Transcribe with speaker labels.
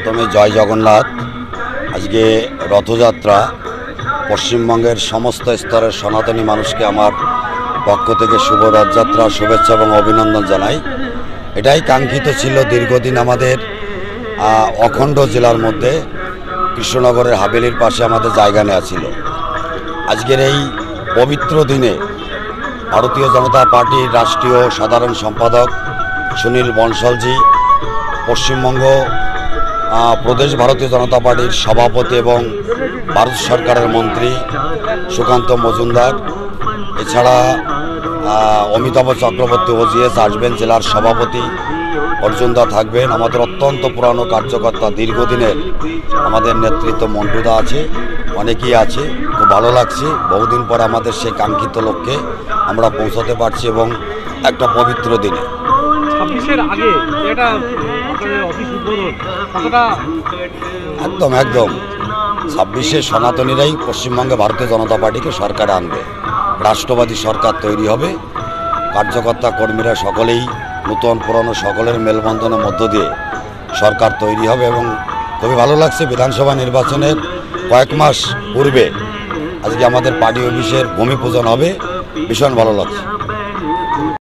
Speaker 1: প্রথমে জয় জগন্নাথ। আজকে রথযাত্রা, পশ্চিমবঙ্গের সমস্ত স্তরের সনাতনী মানুষকে আমার পক্ষ থেকে শুভ রথযাত্রা শুভেচ্ছা এবং অভিনন্দন জানাই। এটাই কাঙ্ক্ষিত ছিল দীর্ঘদিন আমাদের অখণ্ড জেলার মধ্যে কৃষ্ণনগরের হাভেলির পাশে আমাদের জায়গা নেওয়া ছিল। আজকের এই পবিত্র দিনে ভারতীয় জনতা পার্টির রাষ্ট্রীয় সাধারণ সম্পাদক সুনীল বনশালজি, পশ্চিমবঙ্গ প্রদেশ ভারতীয় জনতা পার্টির সভাপতি এবং ভারত সরকারের মন্ত্রী সুকান্ত মজুমদার, এছাড়া অমিতাভ চক্রবর্তী ওজিএস আসবেন, জেলার সভাপতি অর্জুনদা থাকবেন, আমাদের অত্যন্ত পুরানো কার্যকর্তা দীর্ঘদিনের আমাদের নেতৃত্ব মন্টুদা আছে, অনেকেই আছে। খুব ভালো লাগছে, বহুদিন পর আমাদের সেই কাঙ্ক্ষিত লক্ষ্যে আমরা পৌঁছাতে পারছি এবং একটা পবিত্র দিনে।
Speaker 2: 26-এর আগে এটা অফিস উদ্বোধন কতটা?
Speaker 1: একদম 26-এ সনাতনীরাই পশ্চিমবঙ্গে ভারতীয় জনতা পার্টিকে সরকারে আনবে, রাষ্ট্রবাদী সরকার তৈরি হবে। কার্যকর্তা কর্মীরা সকলেই নতুন পুরনো সকলের মেলবন্ধনের মধ্য দিয়ে সরকার তৈরি হবে এবং খুবই ভালো লাগছে। বিধানসভা নির্বাচনের কয়েক মাস পূর্বে আজকে আমাদের পার্টি অফিসের ভূমি পূজন হবে, ভীষণ ভালো লাগছে।